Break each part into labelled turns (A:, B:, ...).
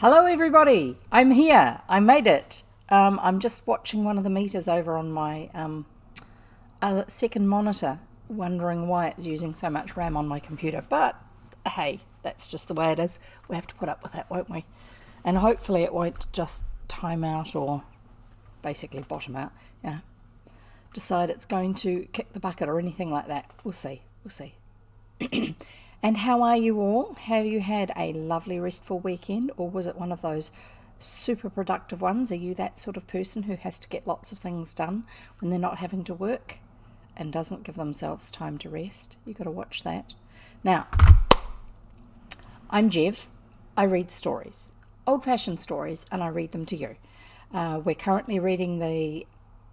A: Hello everybody, I'm here, I made it. I'm just watching one of the meters over on my second monitor, wondering why it's using so much RAM on my computer, but hey, that's just the way it is. We have to put up with that, won't we? And hopefully it won't just time out or basically bottom out, decide it's going to kick the bucket or anything like that. We'll see. And how are you all? Have you had a lovely restful weekend, or was it one of those super productive ones? Are you that sort of person who has to get lots of things done when they're not having to work and doesn't give themselves time to rest? You've got to watch that. Now, I'm Jev. I read stories, old-fashioned stories, and I read them to you. We're currently reading the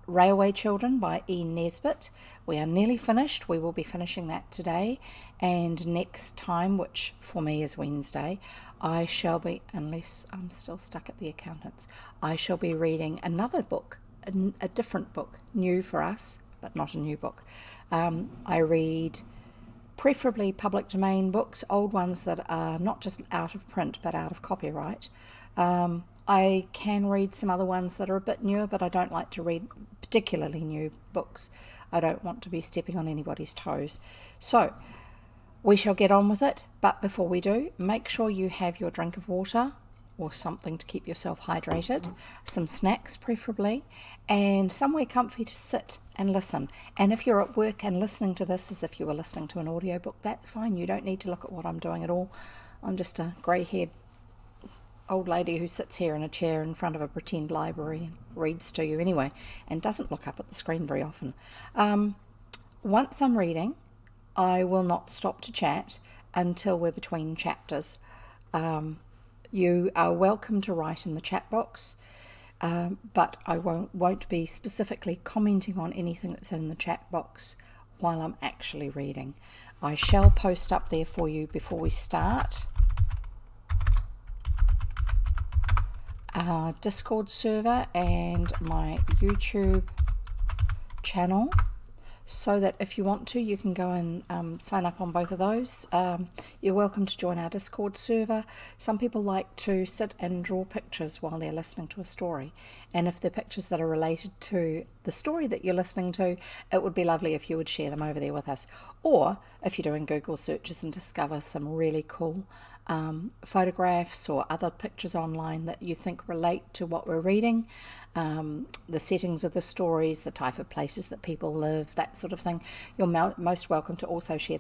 A: Railway Children by Nesbit. We are nearly finished. We will be finishing that today, and next time, which for me is Wednesday, I shall be, unless I'm still stuck at the accountants, I shall be reading another book, a different book, new for us, but not a new book. I read preferably public domain books, old ones that are not just out of print but out of copyright. I can read some other ones that are a bit newer, but I don't like to read particularly new books. I don't want to be stepping on anybody's toes. So we shall get on with it, but before we do, make sure you have your drink of water or something to keep yourself hydrated, some snacks preferably, and somewhere comfy to sit and listen. And if you're at work and listening to this as if you were listening to an audiobook, that's fine. You don't need to look at what I'm doing at all. I'm just a grey-haired old lady who sits here in a chair in front of a pretend library and reads to you anyway, and doesn't look up at the screen very often. Once I'm reading, I will not stop to chat until we're between chapters. You are welcome to write in the chat box, but I won't be specifically commenting on anything that's in the chat box while I'm actually reading. I shall post up there for you before we start our Discord server and my YouTube channel, so that if you want to, you can go and sign up on both of those. You're welcome to join our Discord server. Some people like to sit and draw pictures while they're listening to a story, and if the pictures that are related to the story that you're listening to, it would be lovely if you would share them over there with us. Or if you're doing Google searches and discover some really cool photographs or other pictures online that you think relate to what we're reading, the settings of the stories, the type of places that people live, that sort of thing, you're most welcome to also share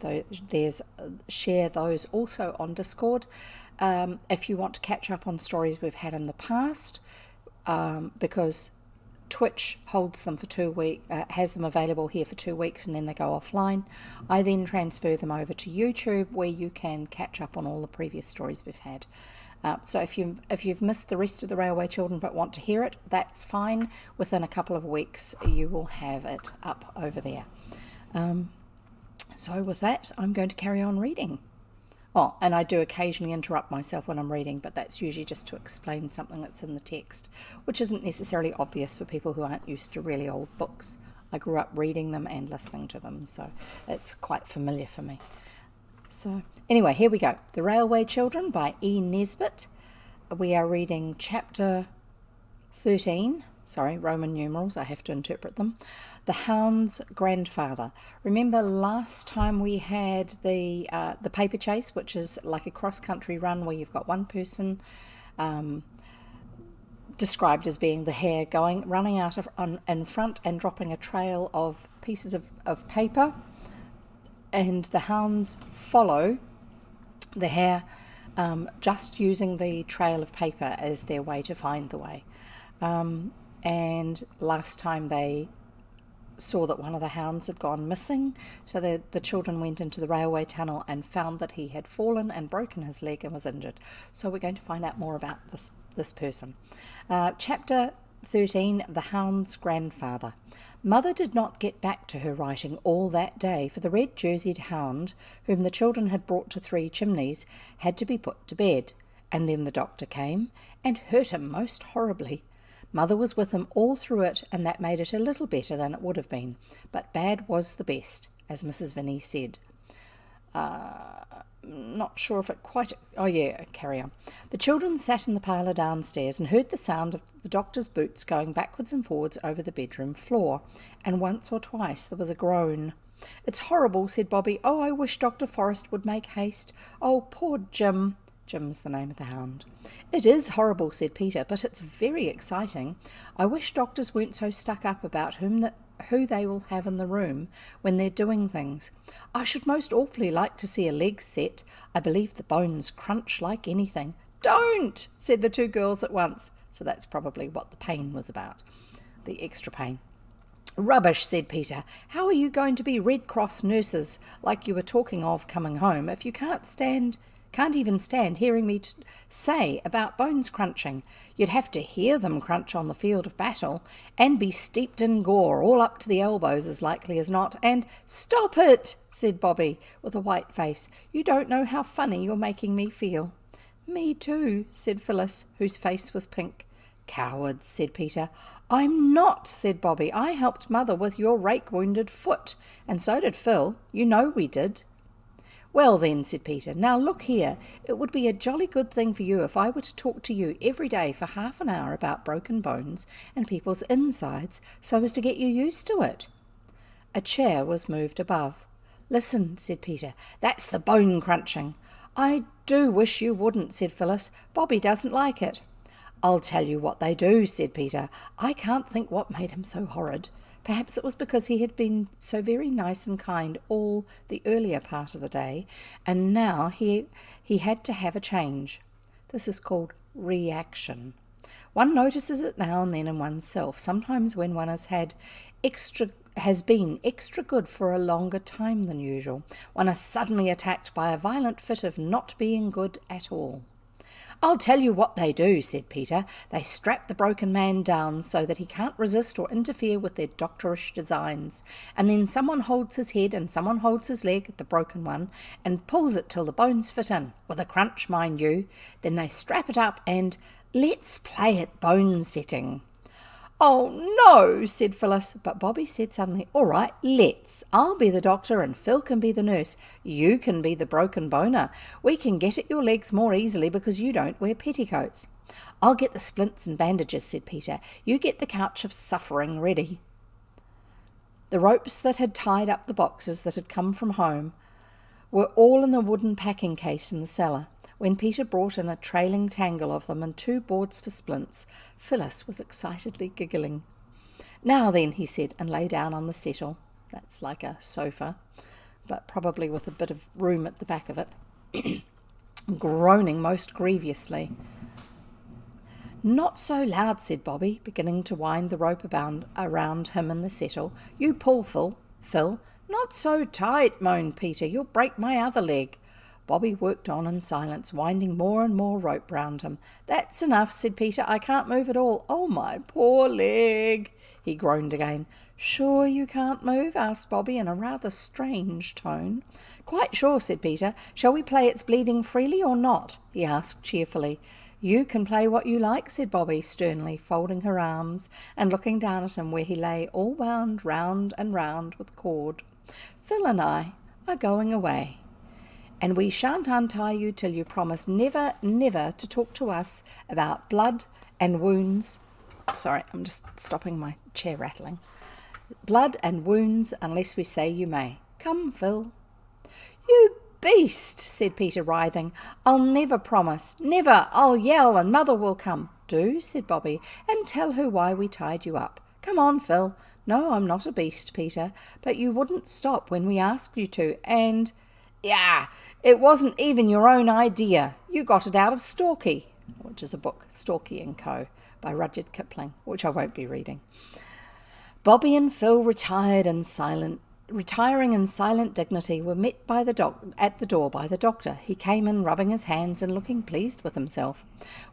A: those also on Discord. If you want to catch up on stories we've had in the past, because Twitch holds them for 2 weeks, has them available here for 2 weeks, and then they go offline. I then transfer them over to YouTube, where you can catch up on all the previous stories we've had. So if you've missed the rest of the Railway Children but want to hear it, that's fine. Within a couple of weeks, you will have it up over there. So with that, I'm going to carry on reading. Oh, and I do occasionally interrupt myself when I'm reading, but that's usually just to explain something that's in the text, which isn't necessarily obvious for people who aren't used to really old books. I grew up reading them and listening to them, so it's quite familiar for me. So anyway, here we go. The Railway Children by Nesbit. We are reading chapter 13. Sorry, Roman numerals, I have to interpret them. The Hound's Grandfather. Remember last time we had the paper chase, which is like a cross-country run where you've got one person described as being the hare running out in front and dropping a trail of pieces of paper, and the hounds follow the hare, just using the trail of paper as their way to find the way. And last time they saw that one of the hounds had gone missing, so the children went into the railway tunnel and found that he had fallen and broken his leg and was injured. So we're going to find out more about this person. Chapter 13, The Hound's Grandfather. Mother did not get back to her writing all that day, for the red-jerseyed hound, whom the children had brought to Three Chimneys, had to be put to bed, and then the doctor came and hurt him most horribly. Mother was with him all through it, and that made it a little better than it would have been, but bad was the best, as Mrs. Vinnie said. not sure if it quite... Oh, yeah, carry on. The children sat in the parlour downstairs and heard the sound of the doctor's boots going backwards and forwards over the bedroom floor, and once or twice there was a groan. "It's horrible," said Bobby. "Oh, I wish Dr. Forrest would make haste. Oh, poor Jim." Jim's the name of the hound. "It is horrible," said Peter, "but it's very exciting. I wish doctors weren't so stuck up about who they will have in the room when they're doing things. I should most awfully like to see a leg set. I believe the bones crunch like anything." "Don't!" said the two girls at once. So that's probably what the pain was about, the extra pain. "Rubbish," said Peter. "How are you going to be Red Cross nurses, like you were talking of coming home, if you can't even stand hearing me say about bones crunching? You'd have to hear them crunch on the field of battle, and be steeped in gore all up to the elbows as likely as not, and—" "Stop it," said Bobby, with a white face. "You don't know how funny you're making me feel." "Me too," said Phyllis, whose face was pink. "Cowards," said Peter. "I'm not," said Bobby. "I helped Mother with your rake-wounded foot, and so did Phil. You know we did." "Well then," said Peter, "now look here. It would be a jolly good thing for you if I were to talk to you every day for half an hour about broken bones and people's insides, so as to get you used to it." A chair was moved above. "Listen," said Peter. "That's the bone crunching." "I do wish you wouldn't," said Phyllis. "Bobby doesn't like it." "I'll tell you what they do," said Peter. "I can't think what made him so horrid. Perhaps it was because he had been so very nice and kind all the earlier part of the day, and now he had to have a change. This is called reaction. One notices it now and then in oneself, sometimes when one has been extra good for a longer time than usual. One is suddenly attacked by a violent fit of not being good at all. "I'll tell you what they do," said Peter. "They strap the broken man down so that he can't resist or interfere with their doctorish designs, and then someone holds his head and someone holds his leg, the broken one, and pulls it till the bones fit in, with a crunch, mind you. Then they strap it up and— let's play at bone setting." "Oh, no," said Phyllis, but Bobby said suddenly, "All right, let's. I'll be the doctor and Phil can be the nurse. You can be the broken boner. We can get at your legs more easily because you don't wear petticoats." "I'll get the splints and bandages," said Peter. "You get the couch of suffering ready." The ropes that had tied up the boxes that had come from home were all in the wooden packing case in the cellar. When Peter brought in a trailing tangle of them and 2 boards for splints, Phyllis was excitedly giggling. "Now then," he said, and lay down on the settle. That's like a sofa, but probably with a bit of room at the back of it, groaning most grievously. "Not so loud," said Bobby, beginning to wind the rope around him in the settle. "You pull, Phil." "Not so tight," moaned Peter. "You'll break my other leg." Bobby worked on in silence, winding more and more rope round him. "That's enough," said Peter. "I can't move at all. Oh, my poor leg." He groaned again. "Sure you can't move?" asked Bobby in a rather strange tone. "Quite sure," said Peter. "Shall we play It's Bleeding Freely or not?" he asked cheerfully. "You can play what you like," said Bobby sternly, folding her arms and looking down at him where he lay all wound round and round with cord. "Phil and I are going away. And we shan't untie you till you promise never, never to talk to us about blood and wounds." Sorry, I'm just stopping my chair rattling. "Blood and wounds unless we say you may. Come, Phil." "You beast," said Peter, writhing. "I'll never promise. Never. I'll yell and Mother will come." "Do," said Bobby, "and tell her why we tied you up. Come on, Phil." "No, I'm not a beast, Peter, but you wouldn't stop when we asked you to, and—" "Yeah, it wasn't even your own idea. You got it out of Storky," which is a book, Storky and Co., by Rudyard Kipling, which I won't be reading. Bobby and Phil, retiring in silent dignity, were met at the door by the doctor. He came in rubbing his hands and looking pleased with himself.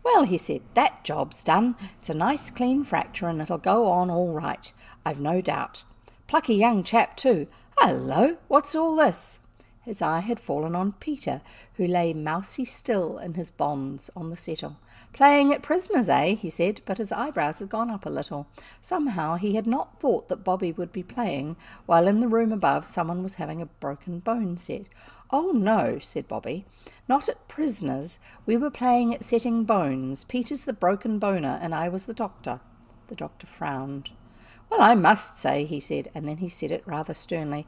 A: "Well," he said, "that job's done. It's a nice clean fracture and it'll go on all right, I've no doubt. Plucky young chap too. Hullo, what's all this?" His eye had fallen on Peter, who lay mousy still in his bonds on the settle. "Playing at prisoners, eh?" he said, but his eyebrows had gone up a little. Somehow he had not thought that Bobby would be playing, while in the room above someone was having a broken bone set. "Oh, no," said Bobby. "Not at prisoners. We were playing at setting bones. Peter's the broken boner, and I was the doctor." The doctor frowned. "Well, I must say," he said, and then he said it rather sternly,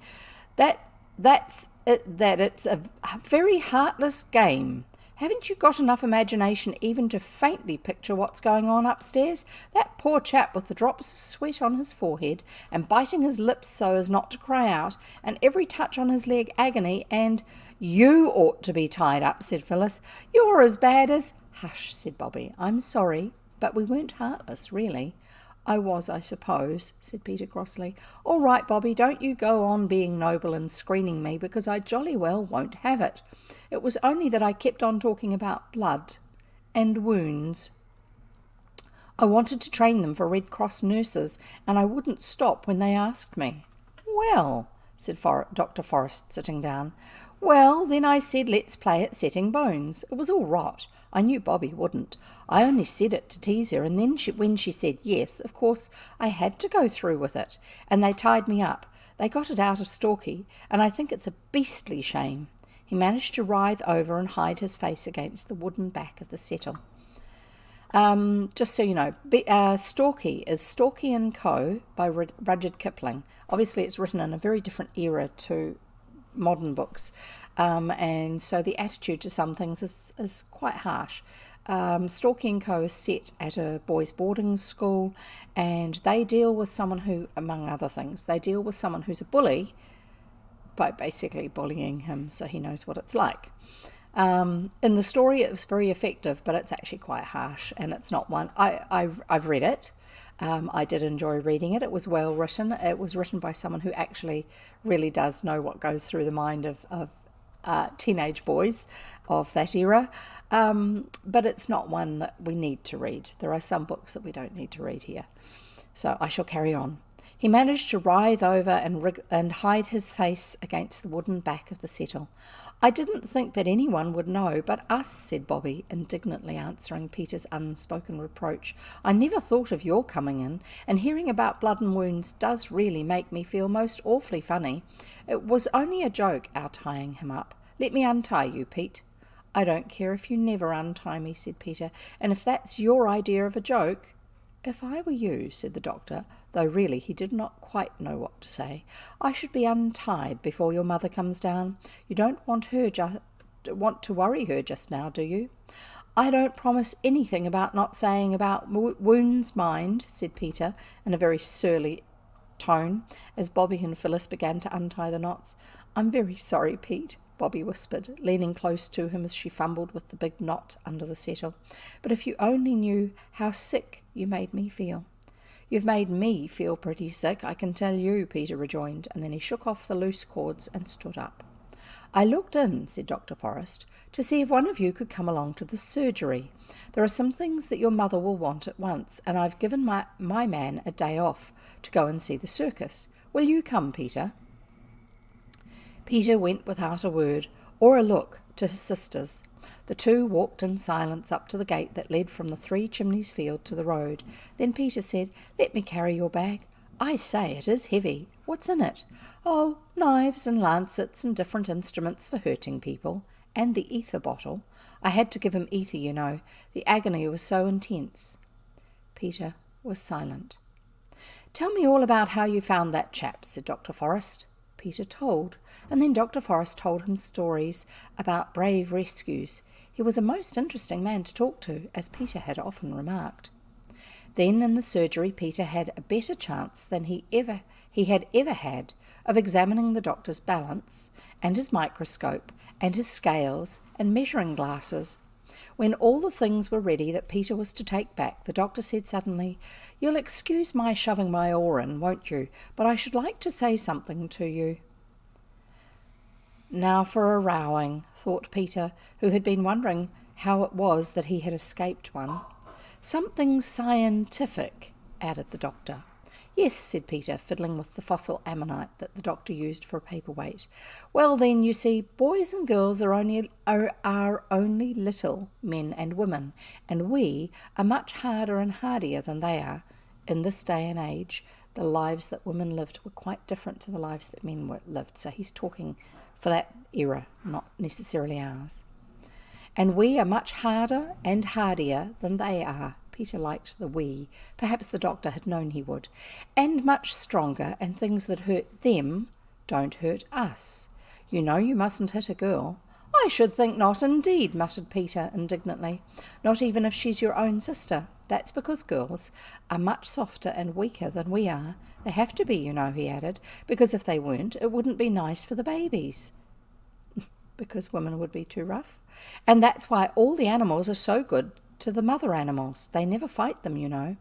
A: that it's a very heartless game. Haven't you got enough imagination even to faintly picture what's going on upstairs? That poor chap with the drops of sweat on his forehead and biting his lips so as not to cry out, and every touch on his leg agony, and—" "You ought to be tied up," said Phyllis. "You're as bad as—" "Hush," said Bobby. "I'm sorry, but we weren't heartless, really." "I was, I suppose," said Peter crossly. "All right, Bobby, don't you go on being noble and screening me, because I jolly well won't have it. It was only that I kept on talking about blood and wounds. I wanted to train them for Red Cross nurses, and I wouldn't stop when they asked me." "Well," said Dr. Forrest, sitting down. "Well, then I said let's play at setting bones. It was all rot. I knew Bobby wouldn't. I only said it to tease her, and then when she said yes, of course I had to go through with it. And they tied me up. They got it out of Stalky, and I think it's a beastly shame." He managed to writhe over and hide his face against the wooden back of the settle. Just so you know, Stalky is Stalky and Co. by Rudyard Kipling. Obviously, it's written in a very different era to modern books, and so the attitude to some things is quite harsh. Stalky and Co. is set at a boys' boarding school, and they deal with someone who, among other things, they deal with someone who's a bully by basically bullying him so he knows what it's like. In the story, it was very effective, but it's actually quite harsh, and it's not one. I've read it. I did enjoy reading it. It was well written. It was written by someone who actually really does know what goes through the mind of teenage boys of that era. But it's not one that we need to read. There are some books that we don't need to read here. So I shall carry on. He managed to writhe over and hide his face against the wooden back of the settle. "I didn't think that anyone would know but us," said Bobby, indignantly answering Peter's unspoken reproach. "I never thought of your coming in, and hearing about blood and wounds does really make me feel most awfully funny. It was only a joke, our tying him up. Let me untie you, Pete." "I don't care if you never untie me," said Peter, "and if that's your idea of a joke—" "If I were you," said the doctor, though really he did not quite know what to say, "I should be untied before your mother comes down. You don't want to worry her just now, do you?" "I don't promise anything about not saying about wounds, mind," said Peter in a very surly tone, as Bobby and Phyllis began to untie the knots. "I'm very sorry, Pete," Bobby whispered, leaning close to him as she fumbled with the big knot under the settle. "But if you only knew how sick you made me feel." "You've made me feel pretty sick, I can tell you," Peter rejoined, and then he shook off the loose cords and stood up. "I looked in," said Dr. Forrest, "to see if one of you could come along to the surgery. There are some things that your mother will want at once, and I've given my man a day off to go and see the circus. Will you come, Peter?" Peter went without a word or a look to his sisters. The two walked in silence up to the gate that led from the Three Chimneys field to the road. Then Peter said, "Let me carry your bag. I say, it is heavy. What's in it?" "Oh, knives and lancets and different instruments for hurting people, and the ether bottle. I had to give him ether, you know. The agony was so intense." Peter was silent. "Tell me all about how you found that chap," said Dr. Forrest. Peter told, and then Dr. Forrest told him stories about brave rescues. He was a most interesting man to talk to, as Peter had often remarked. Then in the surgery Peter had a better chance than he had ever had of examining the doctor's balance and his microscope and his scales and measuring glasses. When all the things were ready that Peter was to take back, the doctor said suddenly, "You'll excuse my shoving my oar in, won't you? But I should like to say something to you." Now for a rowing, thought Peter, who had been wondering how it was that he had escaped one. "Something scientific," added the doctor. "Yes," said Peter, fiddling with the fossil ammonite that the doctor used for a paperweight. "Well then, you see, boys and girls are only little men and women, and we are much harder and hardier than they are. In this day and age, the lives that women lived were quite different to the lives that men lived." So he's talking for that era, not necessarily ours. And we are much harder and hardier than they are. Peter liked the we. Perhaps the doctor had known he would. And much stronger, and things that hurt them don't hurt us. You know you mustn't hit a girl. I should think not indeed, muttered Peter indignantly. Not even if she's your own sister. That's because girls are much softer and weaker than we are. They have to be, you know, he added, because if they weren't, it wouldn't be nice for the babies. Because women would be too rough. And that's why all the animals are so good to the mother animals. They never fight them, you know.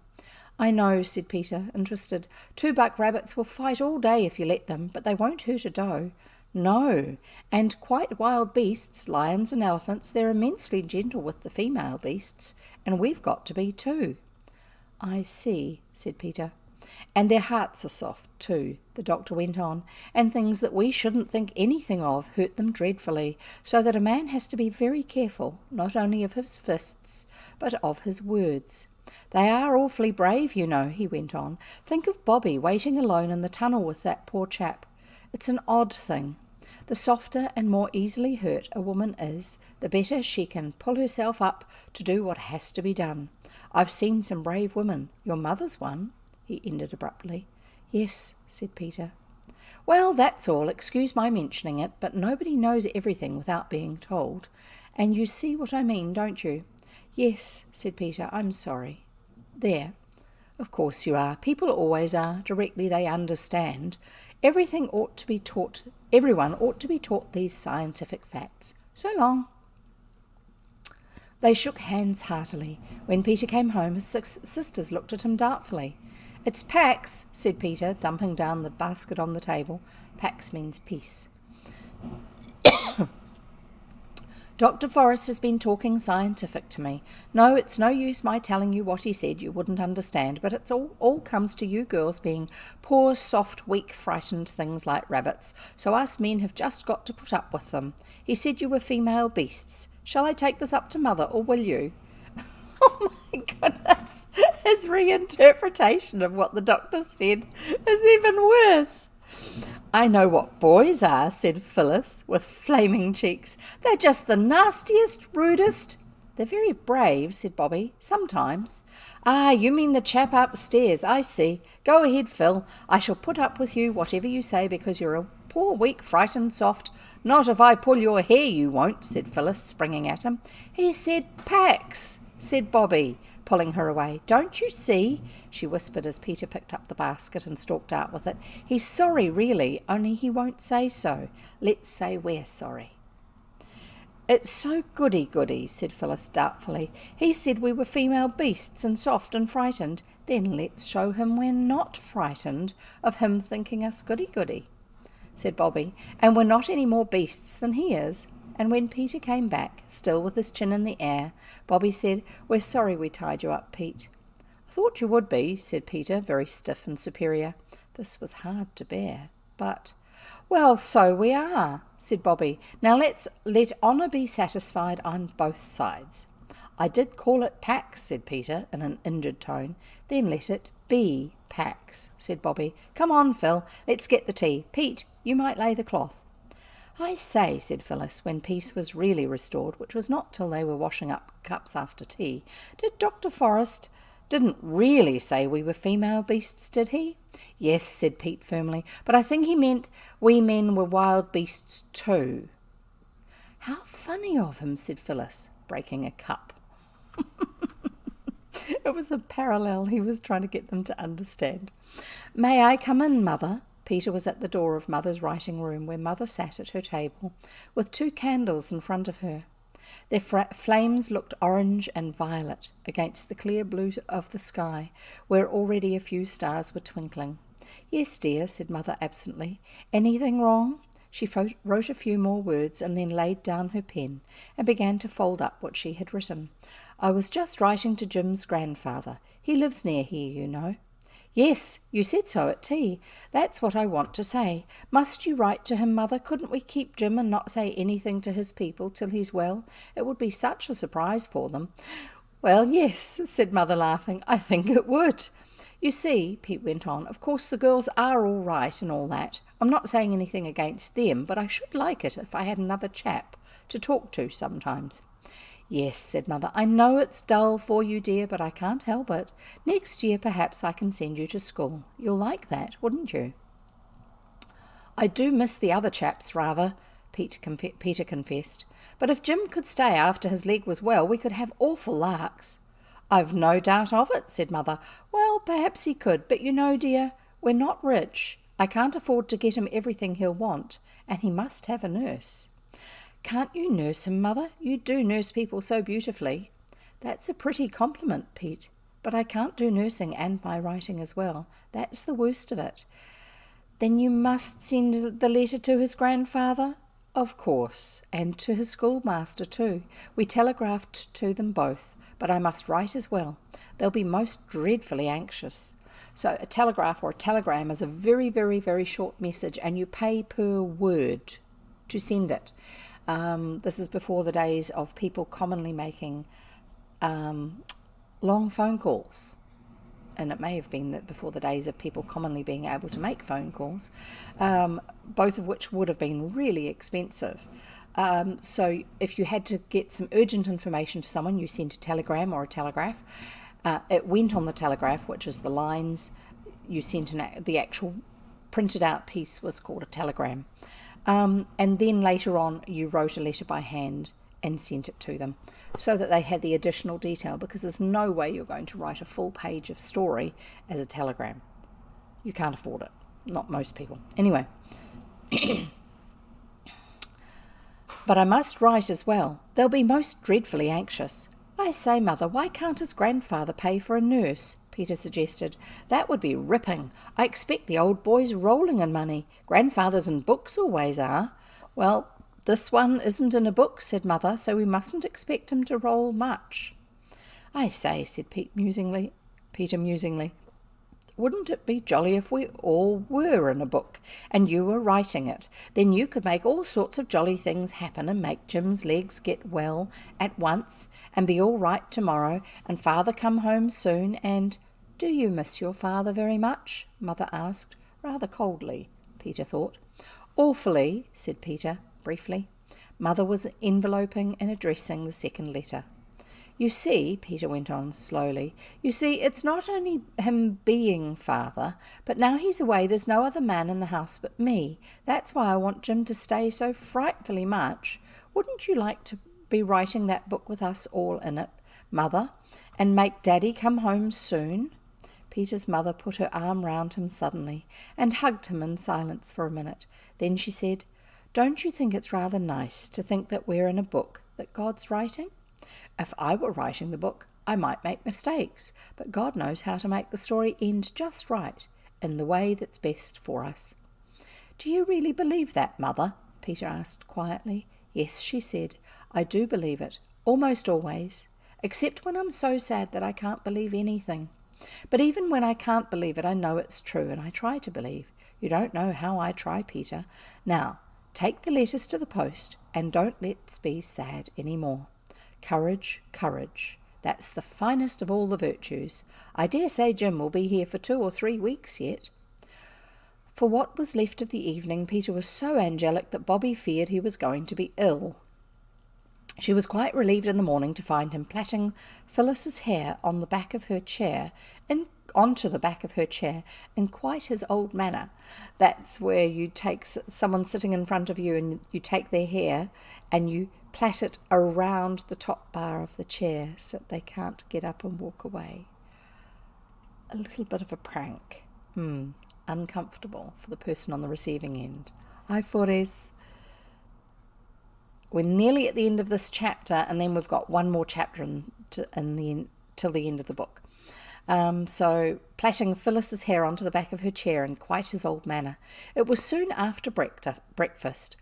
A: I know, said Peter, interested. 2 buck rabbits will fight all day if you let them, but they won't hurt a doe. No, and quite wild beasts, lions and elephants, they're immensely gentle with the female beasts, and we've got to be too. I see, said Peter. And their hearts are soft too, the doctor went on, and things that we shouldn't think anything of hurt them dreadfully, so that a man has to be very careful, not only of his fists, but of his words. They are awfully brave, you know, he went on. Think of Bobby waiting alone in the tunnel with that poor chap. It's an odd thing. The softer and more easily hurt a woman is, the better she can pull herself up to do what has to be done. I've seen some brave women. Your mother's one, he ended abruptly. Yes, said Peter. Well, that's all. Excuse my mentioning it, but nobody knows everything without being told. And you see what I mean, don't you? Yes, said Peter. I'm sorry. There. Of course you are. People always are, directly they understand. Everyone ought to be taught these scientific facts. So long. They shook hands heartily. When Peter came home, his sisters looked at him doubtfully. It's Pax, said Peter, dumping down the basket on the table. Pax means peace. Dr. Forrest has been talking scientific to me. No, it's no use my telling you what he said. You wouldn't understand, but it's all comes to you girls being poor, soft, weak, frightened things like rabbits, so us men have just got to put up with them. He said you were female beasts. Shall I take this up to Mother, or will you? Oh my goodness, his reinterpretation of what the doctor said is even worse. I know what boys are, said Phyllis, with flaming cheeks. They're just the nastiest, rudest. They're very brave, said Bobby, sometimes. Ah, you mean the chap upstairs, I see. Go ahead, Phil. I shall put up with you, whatever you say, because you're a poor, weak, frightened, soft. Not if I pull your hair, you won't, said Phyllis, springing at him. He said Pax, said Bobby, pulling her away. Don't you see? She whispered as Peter picked up the basket and stalked out with it. He's sorry, really, only he won't say so. Let's say we're sorry. It's so goody-goody, said Phyllis doubtfully. He said we were female beasts and soft and frightened. Then let's show him we're not frightened of him thinking us goody-goody, said Bobby, and we're not any more beasts than he is. And when Peter came back, still with his chin in the air, Bobby said, We're sorry we tied you up, Pete. I thought you would be, said Peter, very stiff and superior. This was hard to bear, but... Well, so we are, said Bobby. Now let honour be satisfied on both sides. I did call it Pax, said Peter, in an injured tone. Then let it be Pax, said Bobby. Come on, Phil, let's get the tea. Pete, you might lay the cloth. I say, said Phyllis, when peace was really restored, which was not till they were washing up cups after tea, did Dr. Forrest didn't really say we were female beasts, did he? Yes, said Pete firmly, but I think he meant we men were wild beasts too. How funny of him, said Phyllis, breaking a cup. It was a parallel he was trying to get them to understand. May I come in, Mother? Peter was at the door of Mother's writing room, where Mother sat at her table, with 2 candles in front of her. Their flames looked orange and violet against the clear blue of the sky, where already a few stars were twinkling. Yes, dear, said Mother absently. Anything wrong? She wrote a few more words and then laid down her pen and began to fold up what she had written. I was just writing to Jim's grandfather. He lives near here, you know. Yes, you said so at tea. That's what I want to say. Must you write to him, Mother? Couldn't we keep Jim and not say anything to his people till he's well? It would be such a surprise for them. Well, yes, said Mother, laughing. I think it would. You see, Pete went on, of course the girls are all right and all that. I'm not saying anything against them, but I should like it if I had another chap to talk to sometimes. Yes, said Mother, I know it's dull for you, dear, but I can't help it. Next year perhaps I can send you to school. You'll like that, wouldn't you? I do miss the other chaps rather, Peter confessed. But if Jim could stay after his leg was well, we could have awful larks. I've no doubt of it, said Mother. Well, perhaps he could, but you know, dear, we're not rich. I can't afford to get him everything he'll want, and he must have a nurse. Can't you nurse him, Mother? You do nurse people so beautifully. That's a pretty compliment, Pete, but I can't do nursing and my writing as well. That's the worst of it. Then you must send the letter to his grandfather? Of course, and to his schoolmaster too. We telegraphed to them both, but I must write as well. They'll be most dreadfully anxious. So a telegraph or a telegram is a very, very, very short message, and you pay per word to send it. This is before the days of people commonly making long phone calls. And it may have been that before the days of people commonly being able to make phone calls, both of which would have been really expensive. So if you had to get some urgent information to someone, you sent a telegram or a telegraph. It went on the telegraph, which is the lines. You sent the actual printed out piece was called a telegram. And then later on you wrote a letter by hand and sent it to them so that they had the additional detail, because there's no way you're going to write a full page of story as a telegram. You can't afford it. Not most people. Anyway. But I must write as well. They'll be most dreadfully anxious. I say, Mother, why can't his grandfather pay for a nurse? Peter suggested. That would be ripping. I expect the old boy's rolling in money. Grandfathers in books always are. Well, this one isn't in a book, said Mother, so we mustn't expect him to roll much. I say, said Peter musingly. Wouldn't it be jolly if we all were in a book, and you were writing it? Then you could make all sorts of jolly things happen and make Jim's legs get well at once and be all right tomorrow, and Father come home soon, and— Do you miss your father very much? Mother asked, rather coldly, Peter thought. Awfully, said Peter, briefly. Mother was enveloping and addressing the second letter. You see, Peter went on slowly, you see, it's not only him being father, but now he's away there's no other man in the house but me. That's why I want Jim to stay so frightfully much. Wouldn't you like to be writing that book with us all in it, Mother, and make Daddy come home soon? Peter's mother put her arm round him suddenly and hugged him in silence for a minute. Then she said, Don't you think it's rather nice to think that we're in a book that God's writing? If I were writing the book, I might make mistakes, but God knows how to make the story end just right, in the way that's best for us. Do you really believe that, Mother? Peter asked quietly. Yes, she said, I do believe it, almost always, except when I'm so sad that I can't believe anything. But even when I can't believe it, I know it's true, and I try to believe. You don't know how I try, Peter. Now, take the letters to the post, and don't let's be sad any more. Courage, courage. That's the finest of all the virtues. I dare say Jim will be here for 2 or 3 weeks yet. For what was left of the evening, Peter was so angelic that Bobby feared he was going to be ill. She was quite relieved in the morning to find him plaiting Phyllis's hair on the back of her chair, onto the back of her chair, in quite his old manner. That's where you take someone sitting in front of you and you take their hair and you plait it around the top bar of the chair so that they can't get up and walk away. A little bit of a prank. Uncomfortable for the person on the receiving end. Hi, Forres. We're nearly at the end of this chapter, and then we've got one more chapter till the end of the book. So, plaiting Phyllis's hair onto the back of her chair in quite his old manner. It was soon after breakfast.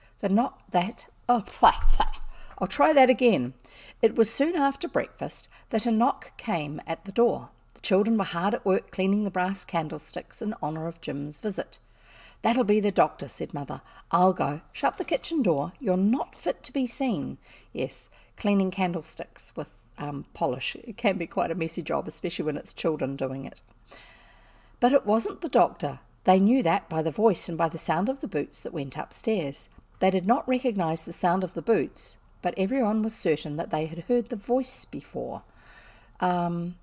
A: I'll try that again. It was soon after breakfast that a knock came at the door. The children were hard at work cleaning the brass candlesticks in honour of Jim's visit. That'll be the doctor, said Mother. I'll go. Shut the kitchen door. You're not fit to be seen. Yes, cleaning candlesticks with polish. It can be quite a messy job, especially when it's children doing it. But it wasn't the doctor. They knew that by the voice and by the sound of the boots that went upstairs. They did not recognise the sound of the boots, but everyone was certain that they had heard the voice before. When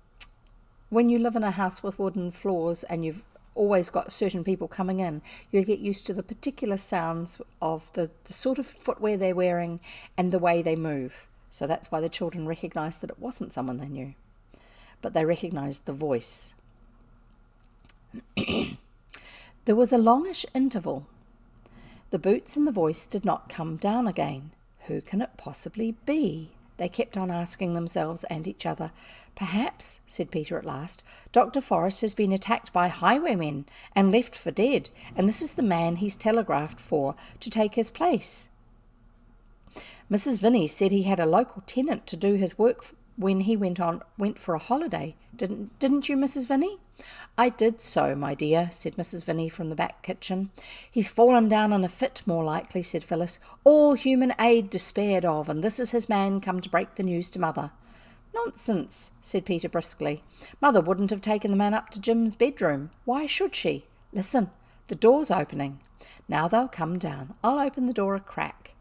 A: you live in a house with wooden floors and you've always got certain people coming in, you get used to the particular sounds of the sort of footwear they're wearing and the way they move. So that's why the children recognised that it wasn't someone they knew, but they recognised the voice. There was a longish interval. The boots and the voice did not come down again. Who can it possibly be? They kept on asking themselves and each other. Perhaps, said Peter at last, Dr. Forrest has been attacked by highwaymen and left for dead, and this is the man he's telegraphed for to take his place. Mrs. Vinnie said he had a local tenant to do his work when he went for a holiday. Didn't you, Mrs. Vinnie? I did so, my dear, said Mrs. Vinnie from the back kitchen. He's fallen down in a fit, more likely, said Phyllis. All human aid despaired of, and this is his man come to break the news to Mother. Nonsense, said Peter briskly. Mother wouldn't have taken the man up to Jim's bedroom. Why should she? Listen, the door's opening. Now they'll come down. I'll open the door a crack.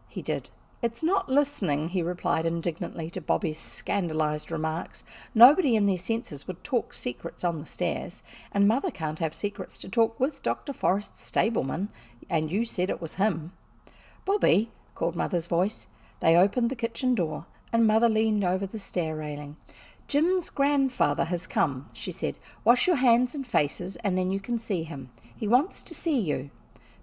A: He did. It's not listening, he replied indignantly to Bobby's scandalised remarks. Nobody in their senses would talk secrets on the stairs, and Mother can't have secrets to talk with Dr. Forrest's stableman, and you said it was him. Bobby, called Mother's voice. They opened the kitchen door, and Mother leaned over the stair railing. Jim's grandfather has come, she said. Wash your hands and faces, and then you can see him. He wants to see you.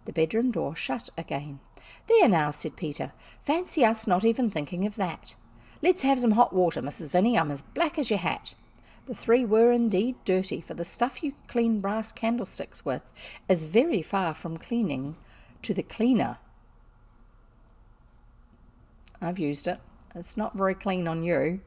A: The bedroom door shut again. There now, said Peter. Fancy us not even thinking of that. Let's have some hot water, Mrs. Vinnie. I'm as black as your hat. The three were indeed dirty, for the stuff you clean brass candlesticks with is very far from cleaning to the cleaner. I've used it. It's not very clean on you.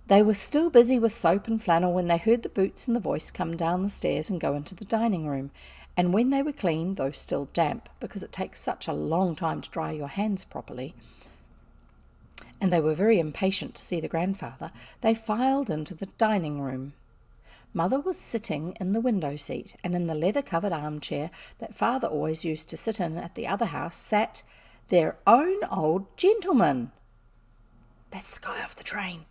A: They were still busy with soap and flannel when they heard the boots and the voice come down the stairs and go into the dining room. And when they were clean, though still damp, because it takes such a long time to dry your hands properly, and they were very impatient to see the grandfather, they filed into the dining room. Mother was sitting in the window seat, and in the leather-covered armchair that Father always used to sit in at the other house sat their own old gentleman. That's the guy off the train.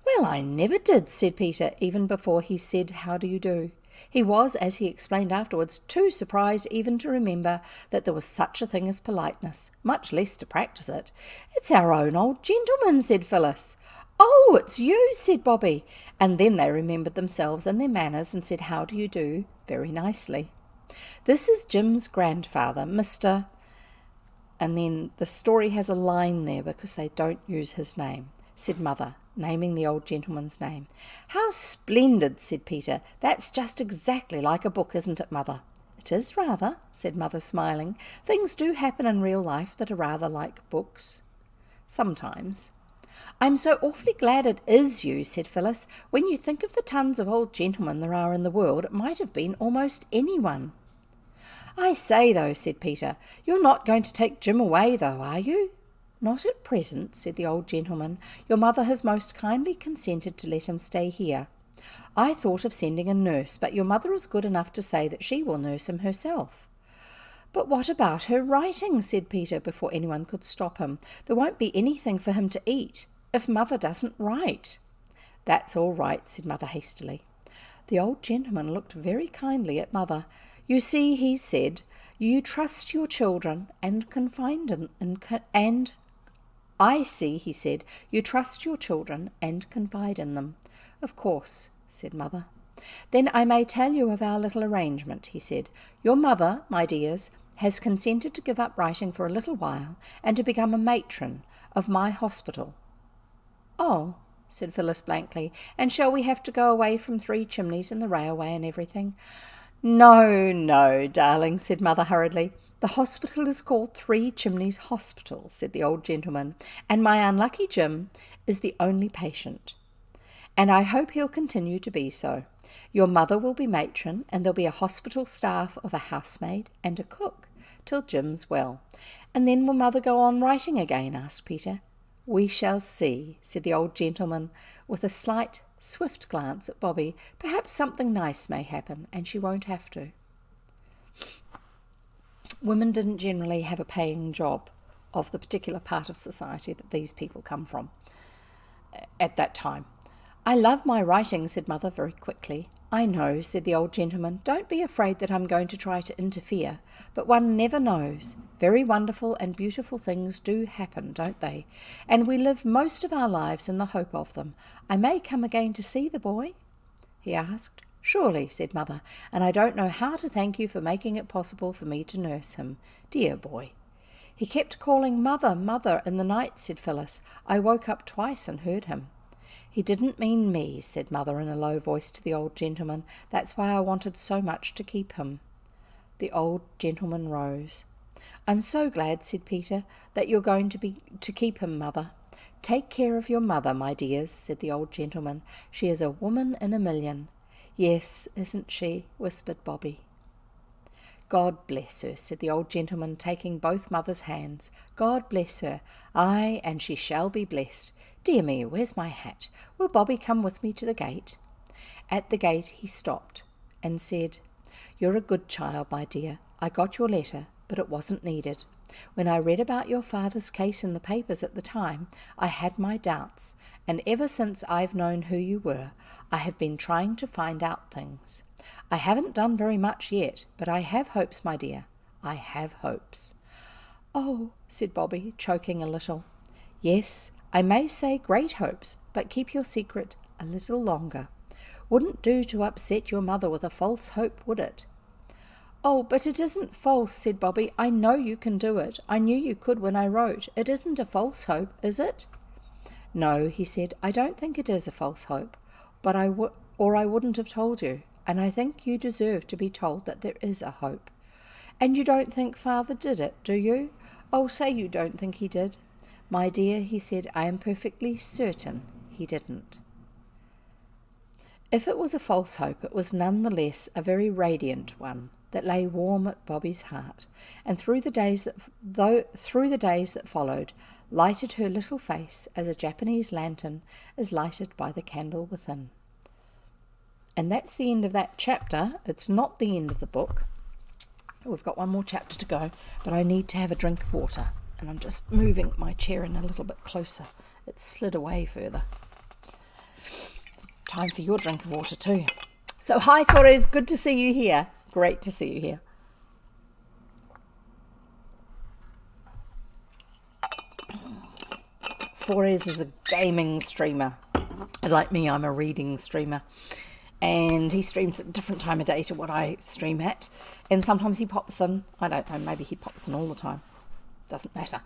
A: Well, I never did, said Peter, even before he said, how do you do? He was, as he explained afterwards, too surprised even to remember that there was such a thing as politeness, much less to practise it. It's our own old gentleman, said Phyllis. Oh, it's you, said Bobby. And then they remembered themselves and their manners and said, how do you do, very nicely. This is Jim's grandfather, Mr. And then the story has a line there because they don't use his name, said Mother, naming the old gentleman's name. How splendid, said Peter. That's just exactly like a book, isn't it, Mother? It is rather, said Mother, smiling. Things do happen in real life that are rather like books. Sometimes. I'm so awfully glad it is you, said Phyllis. When you think of the tons of old gentlemen there are in the world, it might have been almost anyone. I say, though, said Peter, you're not going to take Jim away, though, are you? Not at present, said the old gentleman. Your mother has most kindly consented to let him stay here. I thought of sending a nurse, but your mother is good enough to say that she will nurse him herself. But what about her writing, said Peter, before anyone could stop him. There won't be anything for him to eat if Mother doesn't write. That's all right, said Mother hastily. The old gentleman looked very kindly at Mother. You see, he said, you trust your children and confide in and I see, he said, you trust your children and confide in them. Of course, said Mother. Then I may tell you of our little arrangement, he said. Your mother, my dears, has consented to give up writing for a little while and to become a matron of my hospital. Oh, said Phyllis blankly, and shall we have to go away from Three Chimneys and the railway and everything? No, no, darling, said Mother hurriedly. The hospital is called Three Chimneys Hospital, said the old gentleman, and my unlucky Jim is the only patient. And I hope he'll continue to be so. Your mother will be matron, and there'll be a hospital staff of a housemaid and a cook, till Jim's well. And then will Mother go on writing again? Asked Peter. We shall see, said the old gentleman, with a slight, swift glance at Bobby. Perhaps something nice may happen, and she won't have to. Women didn't generally have a paying job of the particular part of society that these people come from at that time. I love my writing, said Mother very quickly. I know, said the old gentleman. Don't be afraid that I'm going to try to interfere, but one never knows. Very wonderful and beautiful things do happen, don't they? And we live most of our lives in the hope of them. I may come again to see the boy? He asked. Surely, said Mother, and I don't know how to thank you for making it possible for me to nurse him. Dear boy. He kept calling Mother, Mother in the night, said Phyllis. I woke up twice and heard him. He didn't mean me, said Mother in a low voice to the old gentleman. That's why I wanted so much to keep him. The old gentleman rose. I'm so glad, said Peter, that you're going to keep him, Mother. Take care of your mother, my dears, said the old gentleman. She is a woman in a million. Yes, isn't she? Whispered Bobby. God bless her, said the old gentleman, taking both Mother's hands. God bless her. Aye, and she shall be blessed. Dear me, where's my hat? Will Bobby come with me to the gate? At the gate he stopped and said, You're a good child, my dear. I got your letter, but it wasn't needed. When I read about your father's case in the papers at the time, I had my doubts, and ever since I've known who you were, I have been trying to find out things. I haven't done very much yet, but I have hopes, my dear. I have hopes. Oh, said Bobby, choking a little. Yes, I may say great hopes, but keep your secret a little longer. Wouldn't do to upset your mother with a false hope, would it? Oh, but it isn't false, said Bobby. I know you can do it. I knew you could when I wrote. It isn't a false hope, is it? No, he said, I don't think it is a false hope, but I wouldn't have told you, and I think you deserve to be told that there is a hope. And you don't think Father did it, do you? Oh, say you don't think he did. My dear, he said, I am perfectly certain he didn't. If it was a false hope, it was none the less a very radiant one that lay warm at Bobby's heart, and through the days that followed, lighted her little face as a Japanese lantern is lighted by the candle within. And that's the end of that chapter. It's not the end of the book. We've got one more chapter to go, but I need to have a drink of water, and I'm just moving my chair in a little bit closer. It's slid away further. Time for your drink of water too. So hi Flores, good to see you here. Great to see you here. Flores is a gaming streamer. Like me, I'm a reading streamer. And he streams at a different time of day to what I stream at. And sometimes he pops in. I don't know, maybe he pops in all the time. Doesn't matter.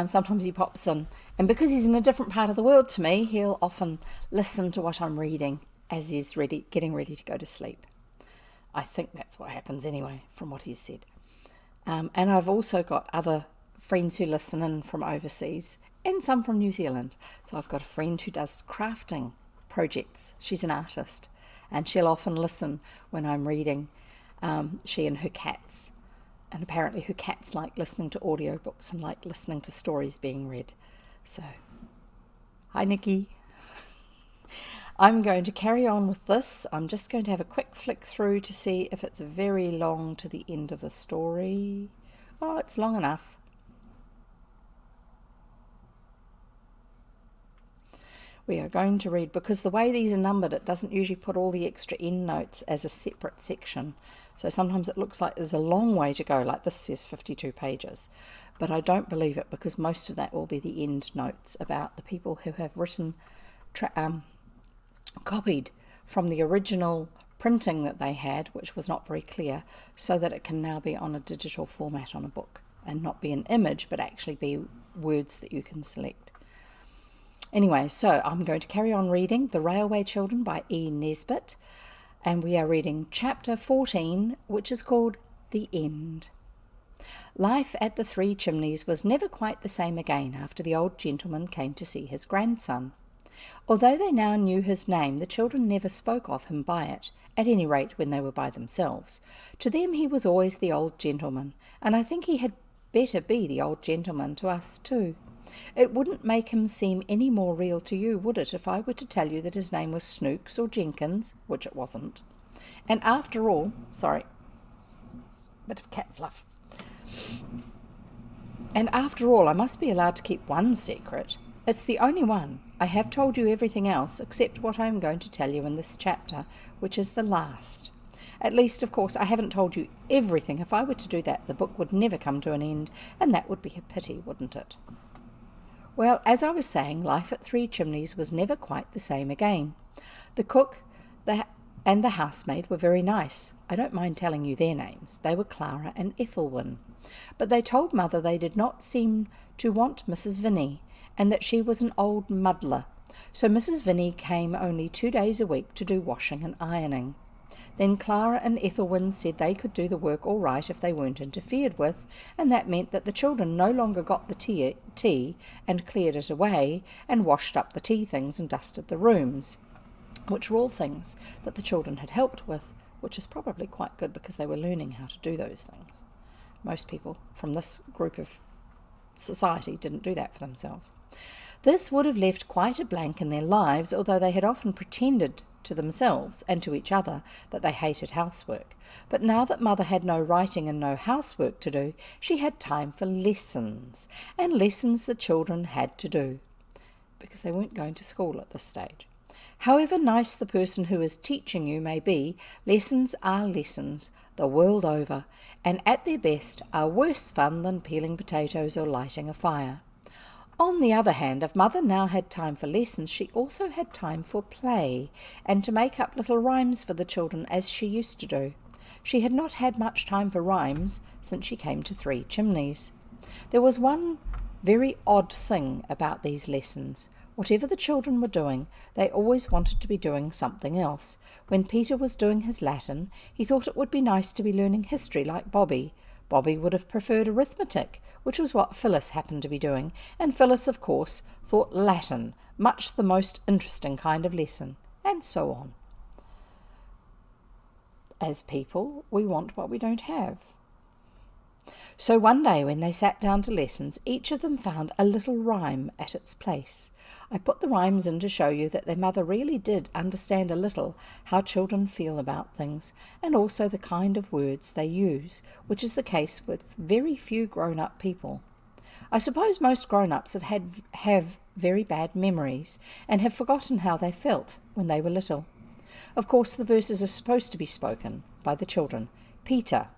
A: Sometimes he pops in. And because he's in a different part of the world to me, he'll often listen to what I'm reading as he's getting ready to go to sleep. I think that's what happens anyway, from what he's said. And I've also got other friends who listen in from overseas and some from New Zealand. So I've got a friend who does crafting projects. She's an artist, and she'll often listen when I'm reading, she and her cats. And apparently her cats like listening to audiobooks and like listening to stories being read. So, hi Nikki. I'm going to carry on with this. I'm just going to have a quick flick through to see if it's very long to the end of the story. Oh, it's long enough. We are going to read, because the way these are numbered, it doesn't usually put all the extra end notes as a separate section. So sometimes it looks like there's a long way to go, like this says 52 pages. But I don't believe it, because most of that will be the end notes about the people who have written, copied from the original printing that they had, which was not very clear, so that it can now be on a digital format on a book and not be an image, but actually be words that you can select. Anyway, so I'm going to carry on reading The Railway Children by E. Nesbit, and we are reading chapter 14, which is called The End. Life at the Three Chimneys was never quite the same again after the old gentleman came to see his grandson. Although they now knew his name, the children never spoke of him by it, at any rate when they were by themselves. To them he was always the old gentleman, and I think he had better be the old gentleman to us too. It wouldn't make him seem any more real to you, would it, if I were to tell you that his name was Snooks or Jenkins, which it wasn't? And after all, sorry, bit of cat fluff. And after all, I must be allowed to keep one secret. It's the only one. I have told you everything else except what I am going to tell you in this chapter, which is the last. At least, of course, I haven't told you everything. If I were to do that, the book would never come to an end, and that would be a pity, wouldn't it? Well, as I was saying, life at Three Chimneys was never quite the same again. The cook and the housemaid were very nice. I don't mind telling you their names. They were Clara and Ethelwyn. But they told Mother they did not seem to want Mrs. Vinnie, and that she was an old muddler. So Mrs. Vinnie came only 2 days a week to do washing and ironing. Then Clara and Ethelwyn said they could do the work all right if they weren't interfered with, and that meant that the children no longer got the tea and cleared it away and washed up the tea things and dusted the rooms, which were all things that the children had helped with, which is probably quite good because they were learning how to do those things. Most people from this group of society didn't do that for themselves. This would have left quite a blank in their lives, although they had often pretended to themselves and to each other that they hated housework. But now that Mother had no writing and no housework to do, she had time for lessons, and lessons the children had to do, because they weren't going to school at this stage. However nice the person who is teaching you may be, lessons are lessons the world over, and at their best are worse fun than peeling potatoes or lighting a fire. On the other hand, if Mother now had time for lessons, she also had time for play, and to make up little rhymes for the children as she used to do. She had not had much time for rhymes since she came to Three Chimneys. There was one very odd thing about these lessons. Whatever the children were doing, they always wanted to be doing something else. When Peter was doing his Latin, he thought it would be nice to be learning history like Bobby. Bobby would have preferred arithmetic, which was what Phyllis happened to be doing, and Phyllis, of course, thought Latin much the most interesting kind of lesson, and so on. As people, we want what we don't have. So one day when they sat down to lessons, each of them found a little rhyme at its place. I put the rhymes in to show you that their mother really did understand a little how children feel about things, and also the kind of words they use, which is the case with very few grown-up people. I suppose most grown-ups have very bad memories, and have forgotten how they felt when they were little. Of course, the verses are supposed to be spoken by the children. Peter: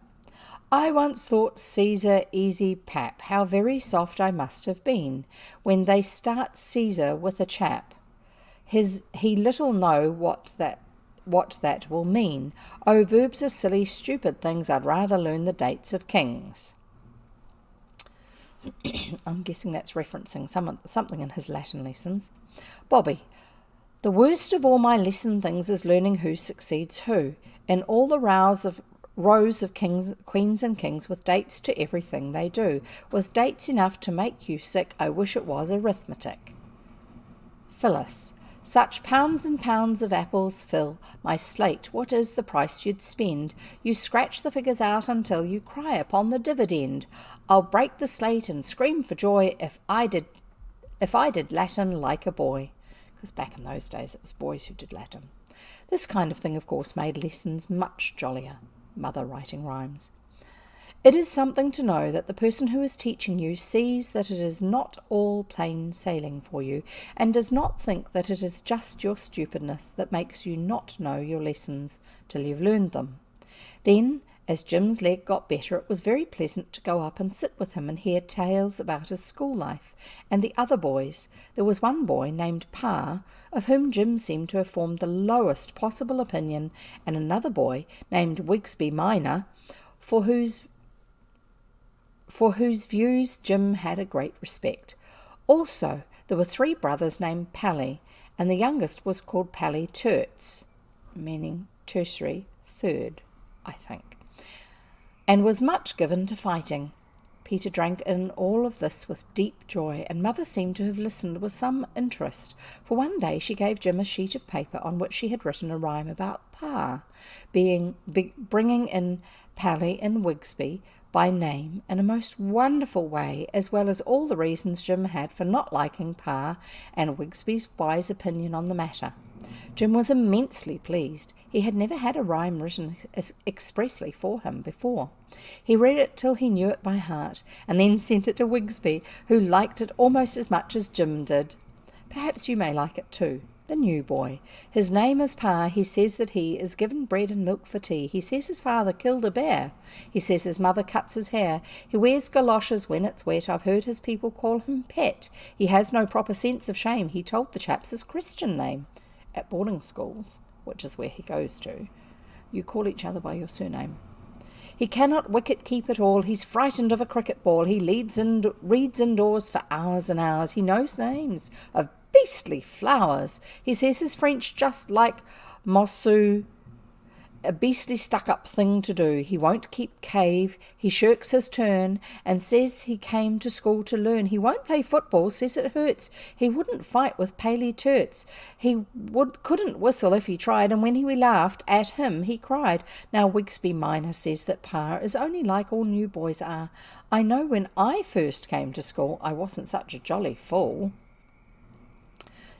A: I once thought Caesar easy pap, how very soft I must have been, when they start Caesar with a chap. He little know what that will mean. Oh, verbs are silly, stupid things, I'd rather learn the dates of kings. I'm guessing that's referencing something in his Latin lessons. Bobby: the worst of all my lesson things is learning who succeeds who, in all the rows of kings, queens and kings, with dates to everything they do, with dates enough to make you sick. I wish it was arithmetic. Phyllis: such pounds and pounds of apples fill my slate. What is the price you'd spend? You scratch the figures out until you cry upon the dividend. I'll break the slate and scream for joy if I did Latin like a boy. Because back in those days it was boys who did Latin. This kind of thing, of course, made lessons much jollier. Mother writing rhymes. It is something to know that the person who is teaching you sees that it is not all plain sailing for you, and does not think that it is just your stupidness that makes you not know your lessons till you've learned them. Then, as Jim's leg got better, it was very pleasant to go up and sit with him and hear tales about his school life, and the other boys. There was one boy named Pa, of whom Jim seemed to have formed the lowest possible opinion, and another boy named Wigsby Minor, for whose views Jim had a great respect. Also, there were 3 brothers named Pally, and the youngest was called Pally Terts, meaning tertiary, third, I think, and was much given to fighting. Peter drank in all of this with deep joy, and Mother seemed to have listened with some interest, for one day she gave Jim a sheet of paper on which she had written a rhyme about Pa, bringing in Pally and Wigsby, by name in a most wonderful way, as well as all the reasons Jim had for not liking Pa and Wigsby's wise opinion on the matter. Jim was immensely pleased. He had never had a rhyme written expressly for him before. He read it till he knew it by heart, and then sent it to Wigsby, who liked it almost as much as Jim did. Perhaps you may like it too. The new boy. His name is Pa. He says that he is given bread and milk for tea. He says his father killed a bear. He says his mother cuts his hair. He wears galoshes when it's wet. I've heard his people call him Pet. He has no proper sense of shame. He told the chaps his Christian name. At boarding schools, which is where he goes to, you call each other by your surname. He cannot wicket keep at all. He's frightened of a cricket ball. He reads indoors for hours and hours. He knows the names of beastly flowers. He says his French just like Mossoo, a beastly stuck-up thing to do. He won't keep cave. He shirks his turn and says he came to school to learn. He won't play football, says it hurts. He wouldn't fight with Paley Turts. He couldn't whistle if he tried, and when we laughed at him, he cried. Now Wigsby minor says that Pa is only like all new boys are. I know when I first came to school, I wasn't such a jolly fool.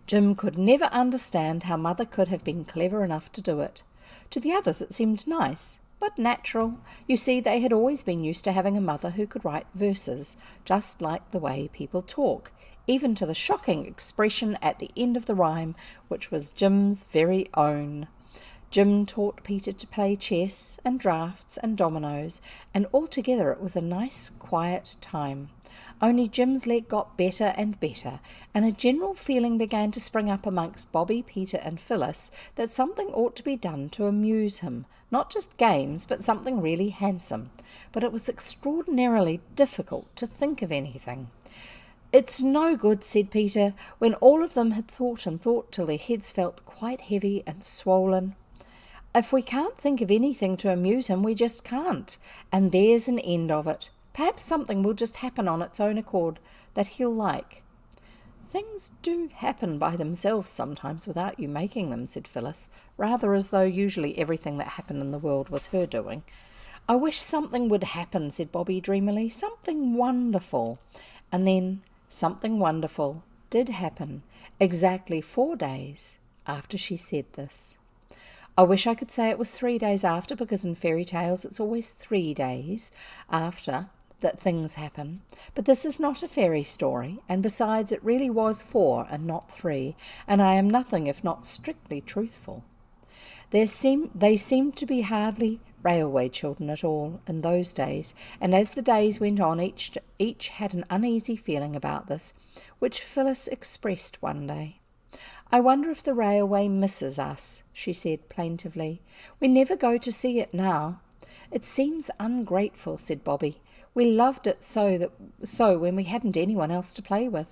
A: Jim could never understand how Mother could have been clever enough to do it. To the others it seemed nice, but natural. You see, they had always been used to having a mother who could write verses, just like the way people talk, even to the shocking expression at the end of the rhyme, which was Jim's very own. Jim taught Peter to play chess and draughts and dominoes, and altogether it was a nice, quiet time. Only Jim's leg got better and better, and a general feeling began to spring up amongst Bobby, Peter and Phyllis that something ought to be done to amuse him, not just games, but something really handsome. But it was extraordinarily difficult to think of anything. It's no good, said Peter, when all of them had thought and thought till their heads felt quite heavy and swollen. If we can't think of anything to amuse him, we just can't, and there's an end of it. Perhaps something will just happen on its own accord that he'll like. Things do happen by themselves sometimes without you making them, said Phyllis, rather as though usually everything that happened in the world was her doing. I wish something would happen, said Bobby dreamily, something wonderful. And then something wonderful did happen, exactly 4 days after she said this. I wish I could say it was 3 days after, because in fairy tales it's always 3 days after that things happen. But this is not a fairy story, and besides it really was 4 and not 3, and I am nothing if not strictly truthful. They seemed to be hardly railway children at all in those days, and as the days went on each had an uneasy feeling about this, which Phyllis expressed one day. I wonder if the railway misses us, she said plaintively. We never go to see it now. It seems ungrateful, said Bobby. We loved it so when we hadn't anyone else to play with.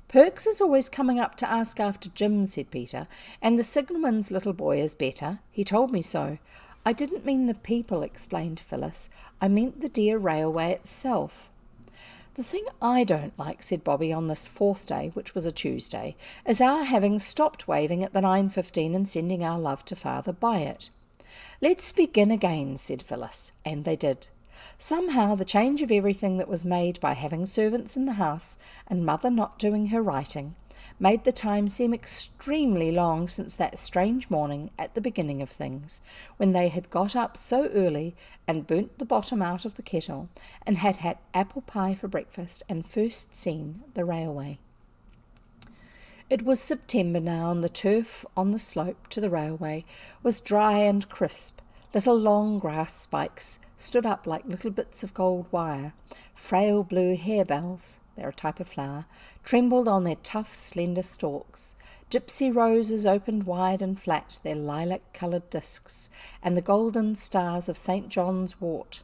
A: Perks is always coming up to ask after Jim, said Peter, and the signalman's little boy is better. He told me so. I didn't mean the people, explained Phyllis. I meant the dear railway itself. The thing I don't like, said Bobby on this 4th day, which was a Tuesday, is our having stopped waving at the 9:15 and sending our love to Father by it. Let's begin again, said Phyllis, and they did. Somehow the change of everything that was made by having servants in the house and Mother not doing her writing made the time seem extremely long since that strange morning at the beginning of things, when they had got up so early and burnt the bottom out of the kettle and had had apple pie for breakfast and first seen the railway. It was September now, and the turf on the slope to the railway was dry and crisp. Little long grass spikes stood up like little bits of gold wire. Frail blue harebells, they're a type of flower, trembled on their tough, slender stalks. Gypsy roses opened wide and flat their lilac-coloured discs, and the golden stars of St. John's wort,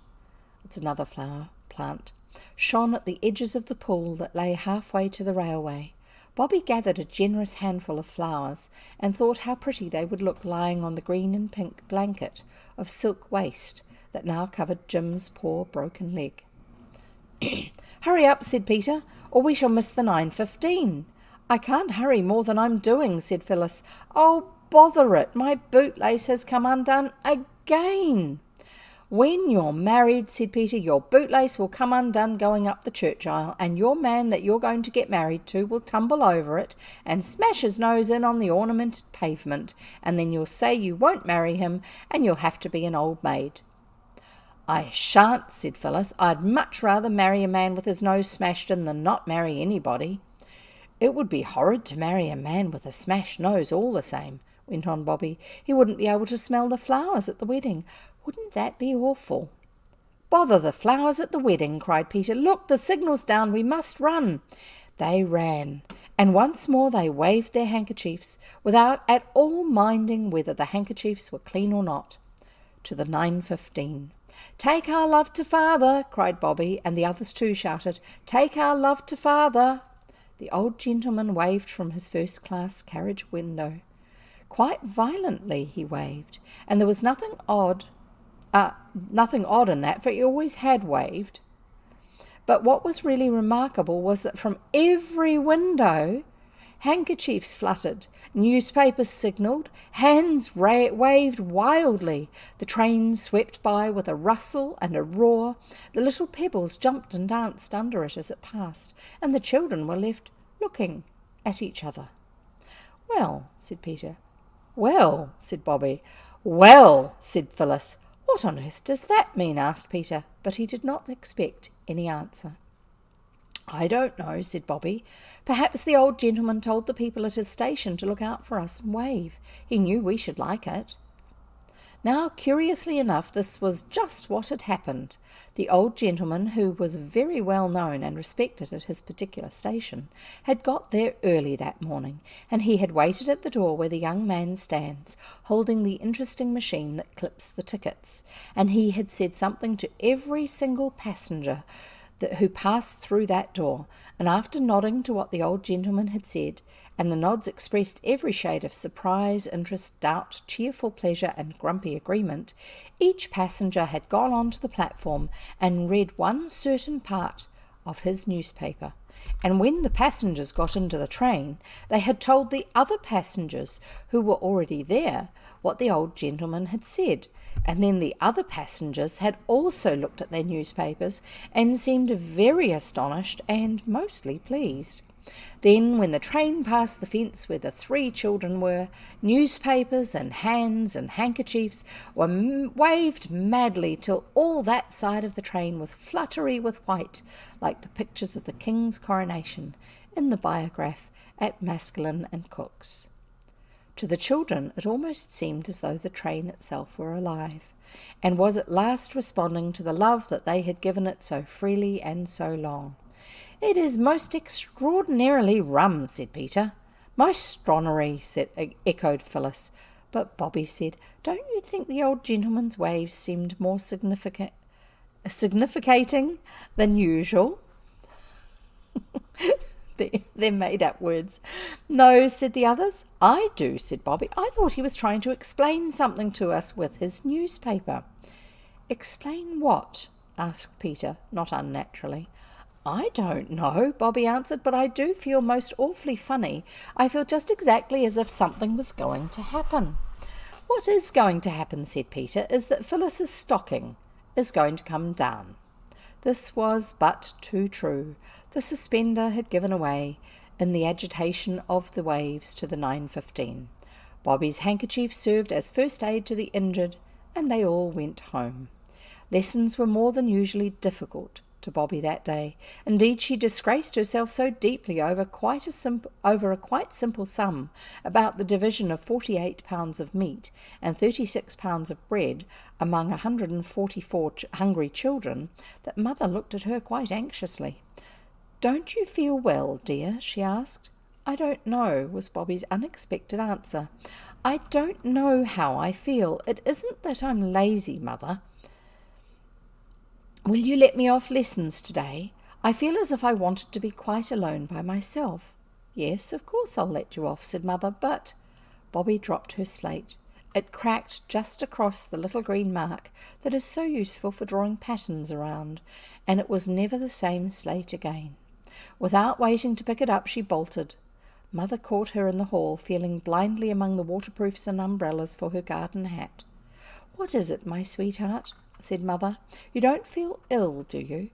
A: it's another flower plant, shone at the edges of the pool that lay halfway to the railway. Bobby gathered a generous handful of flowers and thought how pretty they would look lying on the green and pink blanket of silk waste that now covered Jim's poor broken leg. Hurry up, said Peter, or we shall miss the 9:15. I can't hurry more than I'm doing, said Phyllis. Oh, bother it, my bootlace has come undone again. "When you're married," said Peter, "your bootlace will come undone going up the church aisle, and your man that you're going to get married to will tumble over it and smash his nose in on the ornamented pavement, and then you'll say you won't marry him, and you'll have to be an old maid." "I shan't," said Phyllis. "I'd much rather marry a man with his nose smashed in than not marry anybody." "It would be horrid to marry a man with a smashed nose all the same," went on Bobby. "He wouldn't be able to smell the flowers at the wedding. Wouldn't that be awful?" "Bother the flowers at the wedding," cried Peter. "Look, the signal's down. We must run." They ran, and once more they waved their handkerchiefs, without at all minding whether the handkerchiefs were clean or not. To the 9:15. "Take our love to father," cried Bobby, and the others too shouted, "Take our love to father." The old gentleman waved from his first-class carriage window. Quite violently he waved, and there was nothing odd in that, for he always had waved. But what was really remarkable was that from every window handkerchiefs fluttered, newspapers signalled, hands waved wildly, the train swept by with a rustle and a roar, the little pebbles jumped and danced under it as it passed, and the children were left looking at each other. "Well," said Peter. "Well," said Bobby. "Well," said Phyllis. "What on earth does that mean?" asked Peter, but he did not expect any answer. "I don't know," said Bobby. "Perhaps the old gentleman told the people at his station to look out for us and wave. He knew we should like it." Now, curiously enough, this was just what had happened. The old gentleman, who was very well known and respected at his particular station, had got there early that morning, and he had waited at the door where the young man stands, holding the interesting machine that clips the tickets, and he had said something to every single passenger who passed through that door, and after nodding to what the old gentleman had said, and the nods expressed every shade of surprise, interest, doubt, cheerful pleasure, and grumpy agreement, each passenger had gone on to the platform and read one certain part of his newspaper. And when the passengers got into the train, they had told the other passengers who were already there what the old gentleman had said, and then the other passengers had also looked at their newspapers and seemed very astonished and mostly pleased. Then, when the train passed the fence where the 3 children were, newspapers and hands and handkerchiefs were waved madly till all that side of the train was fluttery with white, like the pictures of the King's coronation in the biograph at Maskelyne and Cook's. To the children it almost seemed as though the train itself were alive, and was at last responding to the love that they had given it so freely and so long. "It is most extraordinarily rum," said Peter. "Most stronery," echoed Phyllis. But Bobby said, "Don't you think the old gentleman's waves seemed more significating than usual?" They're made-up words. "No," said the others. "I do," said Bobby. "I thought he was trying to explain something to us with his newspaper." "Explain what?" asked Peter, not unnaturally. "I don't know," Bobby answered, "but I do feel most awfully funny. I feel just exactly as if something was going to happen." "What is going to happen," said Peter, "is that Phyllis's stocking is going to come down." This was but too true. The suspender had given away in the agitation of the waves to the 9:15. Bobby's handkerchief served as first aid to the injured, and they all went home. Lessons were more than usually difficult to Bobby that day. Indeed, she disgraced herself so deeply over a quite simple sum about the division of 48 pounds of meat and 36 pounds of bread among 144 hungry children that Mother looked at her quite anxiously. "Don't you feel well, dear?" she asked. "I don't know," was Bobby's unexpected answer. "I don't know how I feel. It isn't that I'm lazy, Mother. Will you let me off lessons today? I feel as if I wanted to be quite alone by myself." "Yes, of course I'll let you off," said Mother, "but—" Bobby dropped her slate. It cracked just across the little green mark that is so useful for drawing patterns around, and it was never the same slate again. Without waiting to pick it up, she bolted. Mother caught her in the hall, feeling blindly among the waterproofs and umbrellas for her garden hat. "What is it, my sweetheart?" said Mother. "You don't feel ill, do you?"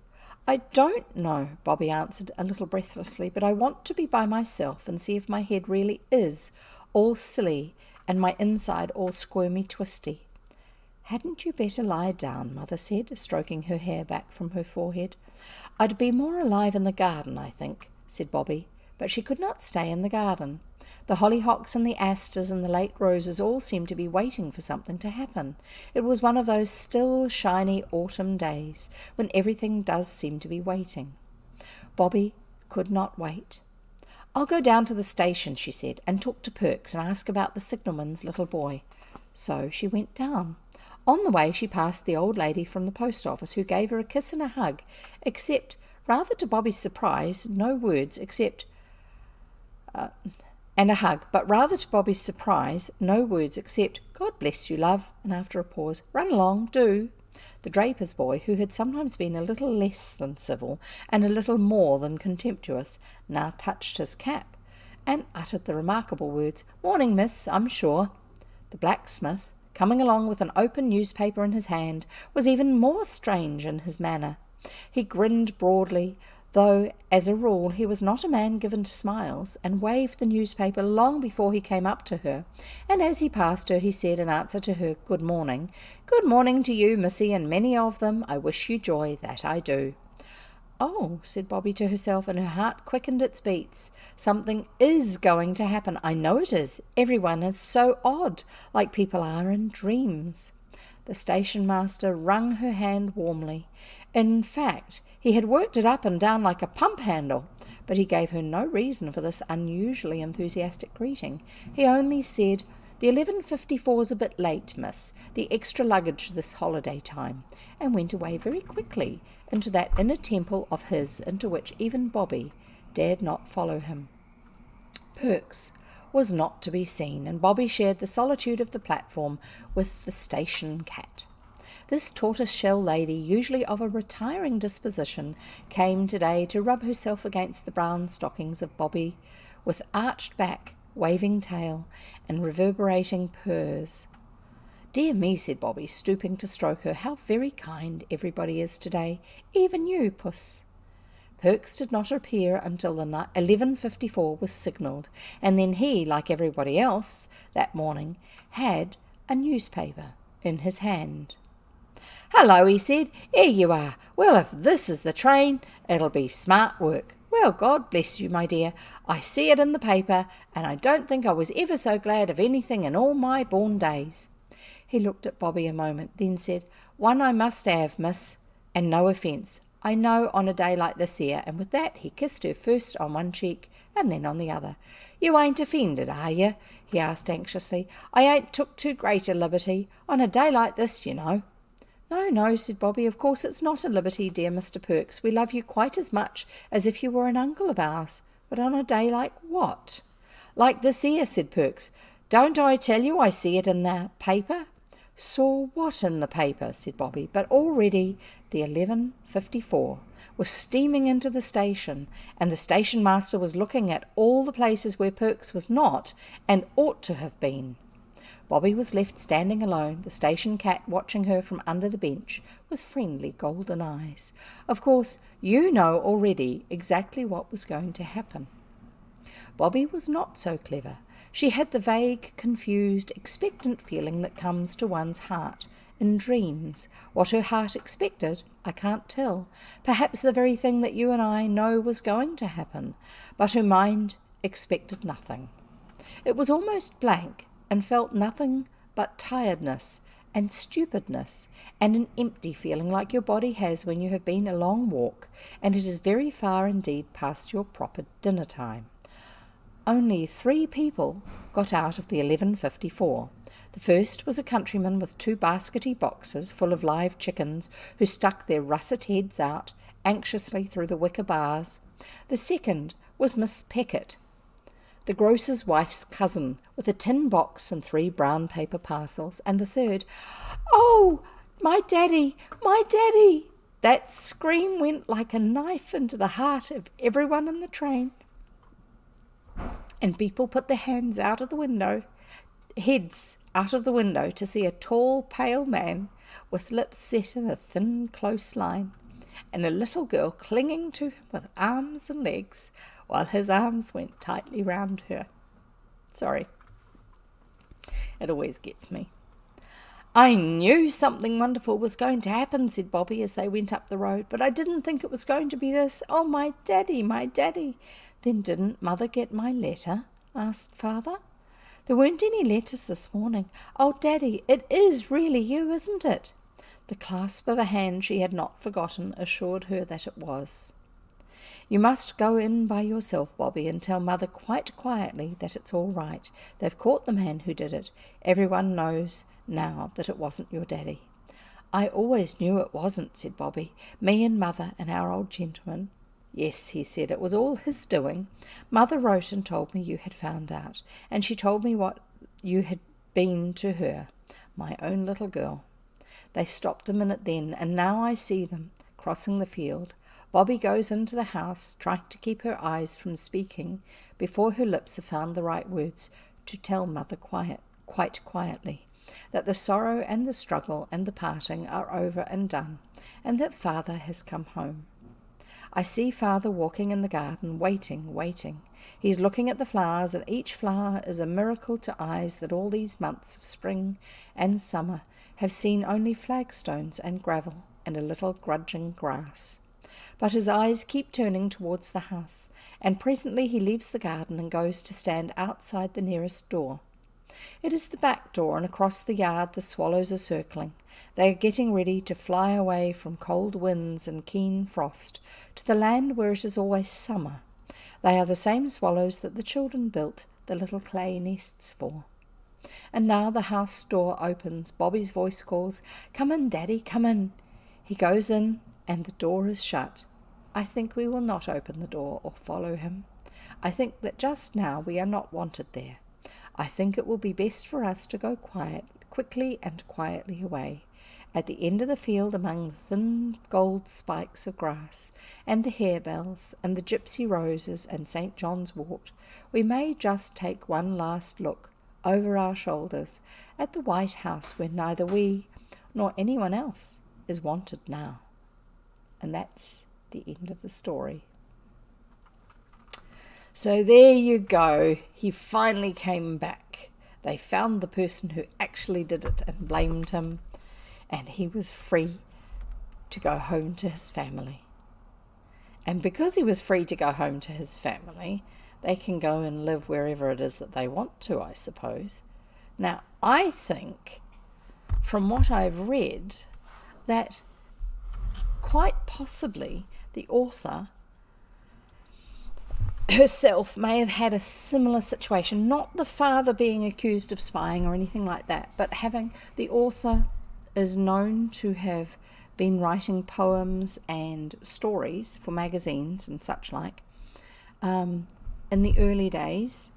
A: "I don't know," Bobby answered a little breathlessly, "but I want to be by myself and see if my head really is all silly and my inside all squirmy twisty." "Hadn't you better lie down?" Mother said, stroking her hair back from her forehead. "I'd be more alive in the garden, I think," said Bobby, but she could not stay in the garden. The hollyhocks and the asters and the late roses all seemed to be waiting for something to happen. It was one of those still, shiny autumn days when everything does seem to be waiting. Bobby could not wait. "I'll go down to the station," she said, "and talk to Perks and ask about the signalman's little boy." So she went down. On the way she passed the old lady from the post office, who gave her a kiss and a hug, except, rather to Bobby's surprise, no words except... and a hug, but rather to Bobby's surprise, no words except, "God bless you, love," and after a pause, "Run along, do." The draper's boy, who had sometimes been a little less than civil and a little more than contemptuous, now touched his cap and uttered the remarkable words, "Morning, miss, I'm sure." The blacksmith, coming along with an open newspaper in his hand, was even more strange in his manner. He grinned broadly, though as a rule he was not a man given to smiles, and waved the newspaper long before he came up to her, and as he passed her he said in answer to her "Good morning," "Good morning to you, missy, and many of them. I wish you joy, that I do." "Oh," said Bobby to herself, and her heart quickened its beats. "Something is going to happen. I know it is. Everyone is so odd, like people are in dreams." The station master wrung her hand warmly. In fact, he had worked it up and down like a pump handle, but he gave her no reason for this unusually enthusiastic greeting. He only said, "The 11:54's a bit late, miss, the extra luggage this holiday time," and went away very quickly into that inner temple of his into which even Bobby dared not follow him. Perks was not to be seen, and Bobby shared the solitude of the platform with the station cat. This tortoise-shell lady, usually of a retiring disposition, came today to rub herself against the brown stockings of Bobby, with arched back, waving tail, and reverberating purrs. "Dear me," said Bobby, stooping to stroke her, "how very kind everybody is today, even you, puss." Perks did not appear until the 11:54 was signalled, and then he, like everybody else that morning, had a newspaper in his hand. "Hello," he said, "here you are. Well, if this is the train, it'll be smart work. Well, God bless you, my dear. I see it in the paper, and I don't think I was ever so glad of anything in all my born days." He looked at Bobby a moment, then said, "One I must have, miss, and no offence. I know on a day like this here," and with that he kissed her first on one cheek and then on the other. "You ain't offended, are you?" he asked anxiously. "I ain't took too great a liberty. On a day like this, you know." "No, no," said Bobby. "Of course it's not a liberty, dear Mr. Perks. We love you quite as much as if you were an uncle of ours. But on a day like what?" "Like this here," said Perks. "Don't I tell you I see it in the paper?" "Saw what in the paper?" said Bobby. But already the 11:54 was steaming into the station, and the station master was looking at all the places where Perks was not and ought to have been. Bobby was left standing alone, the station cat watching her from under the bench with friendly golden eyes. Of course, you know already exactly what was going to happen. Bobby was not so clever. She had the vague, confused, expectant feeling that comes to one's heart in dreams. What her heart expected, I can't tell. Perhaps the very thing that you and I know was going to happen. But her mind expected nothing. It was almost blank, and felt nothing but tiredness and stupidness and an empty feeling like your body has when you have been a long walk and it is very far indeed past your proper dinner time. Only 3 people got out of the 11:54. The first was a countryman with 2 baskety boxes full of live chickens who stuck their russet heads out anxiously through the wicker bars. The second was Miss Peckett, the grocer's wife's cousin, with a tin box and 3 brown paper parcels, and the third, "Oh, my daddy, my daddy!" That scream went like a knife into the heart of everyone in the train, and people put their heads out of the window out of the window to see a tall, pale man with lips set in a thin, close line, and a little girl clinging to him with arms and legs, while his arms went tightly round her. Sorry, it always gets me. I knew something wonderful was going to happen, said Bobby as they went up the road, but I didn't think it was going to be this. Oh, my daddy, my daddy. Then didn't Mother get my letter? Asked Father. There weren't any letters this morning. Oh, Daddy, it is really you, isn't it? The clasp of a hand she had not forgotten assured her that it was. You must go in by yourself, Bobby, and tell Mother quite quietly that it's all right. They've caught the man who did it. Everyone knows now that it wasn't your daddy. I always knew it wasn't, said Bobby. Me and Mother and our old gentleman. Yes, he said, it was all his doing. Mother wrote and told me you had found out, and she told me what you had been to her, my own little girl. They stopped a minute then, and now I see them crossing the field. Bobby goes into the house, trying to keep her eyes from speaking before her lips have found the right words to tell Mother quite quietly that the sorrow and the struggle and the parting are over and done, and that Father has come home. I see Father walking in the garden, waiting. He's looking at the flowers, and each flower is a miracle to eyes that all these months of spring and summer have seen only flagstones and gravel and a little grudging grass. But his eyes keep turning towards the house, and presently he leaves the garden and goes to stand outside the nearest door. It is the back door, and across the yard the swallows are circling. They are getting ready to fly away from cold winds and keen frost to the land where it is always summer. They are the same swallows that the children built the little clay nests for. And now the house door opens. Bobby's voice calls, "Come in, Daddy, come in." He goes in, and the door is shut. I think we will not open the door or follow him. I think that just now we are not wanted there. I think it will be best for us to go quickly and quietly away. At the end of the field, among the thin gold spikes of grass, and the harebells, and the gypsy roses, and St. John's wort, we may just take one last look over our shoulders at the white house where neither we nor anyone else is wanted now. And that's the end of the story. So there you go. He finally came back. They found the person who actually did it and blamed him, and he was free to go home to his family. And because he was free to go home to his family, they can go and live wherever it is that they want to, I suppose. Now, I think, from what I've read, that quite possibly the author herself may have had a similar situation, not the father being accused of spying or anything like that, but having the author is known to have been writing poems and stories for magazines and such like in the early days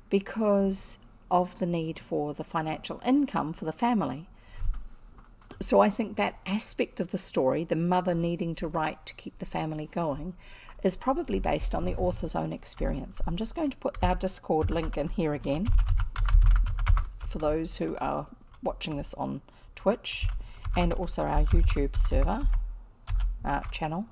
A: because of the need for the financial income for the family. So I think that aspect of the story, the mother needing to write to keep the family going, is probably based on the author's own experience. I'm just going to put our Discord link in here again for those who are watching this on Twitch and also our YouTube server channel.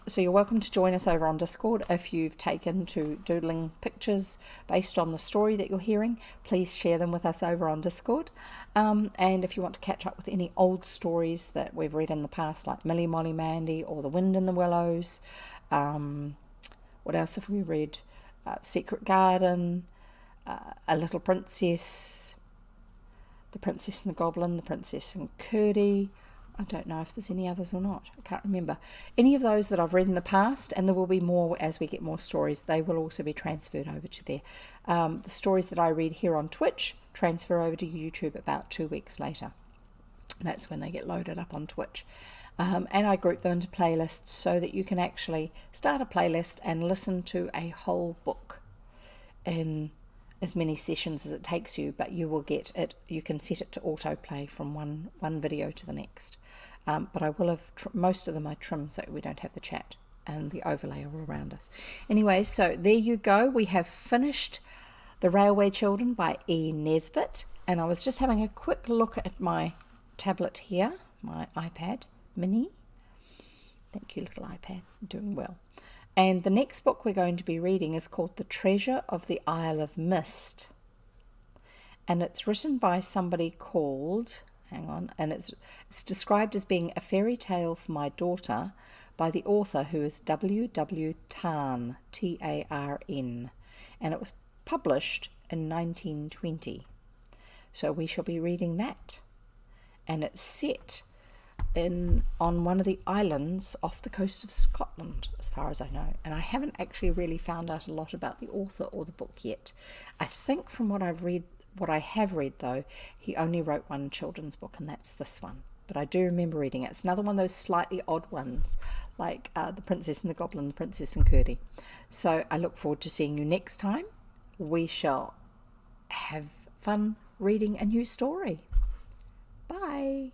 A: So you're welcome to join us over on Discord. If you've taken to doodling pictures based on the story that you're hearing, please share them with us over on Discord. And if you want to catch up with any old stories that we've read in the past, like Millie, Molly, Mandy, or The Wind in the Willows, what else have we read? Secret Garden, A Little Princess, The Princess and the Goblin, The Princess and Curdie. I don't know if there's any others or not. I can't remember. Any of those that I've read in the past, and there will be more as we get more stories, they will also be transferred over to there. The stories that I read here on Twitch transfer over to YouTube about 2 weeks later. That's when they get loaded up on Twitch. And I group them into playlists so that you can actually start a playlist and listen to a whole book in as many sessions as it takes you, but you will get it, you can set it to autoplay from one video to the next. But I will have, most of them I trim so we don't have the chat and the overlay all around us. Anyway, so there you go. We have finished The Railway Children by E. Nesbit. And I was just having a quick look at my tablet here, my iPad mini. Thank you, little iPad, doing well. And the next book we're going to be reading is called The Treasure of the Isle of Mist. And it's written by somebody called, and it's described as being a fairy tale for my daughter by the author, who is W. Tarn, Tarn. And it was published in 1920. So we shall be reading that. And it's set on one of the islands off the coast of Scotland, as far as I know. And I haven't actually really found out a lot about the author or the book yet. I think from what I have read though, he only wrote one children's book, and that's this one. But I do remember reading it. It's another one of those slightly odd ones, like The Princess and the Goblin, The Princess and Curdie. So I look forward to seeing you next time. We shall have fun reading a new story. Bye.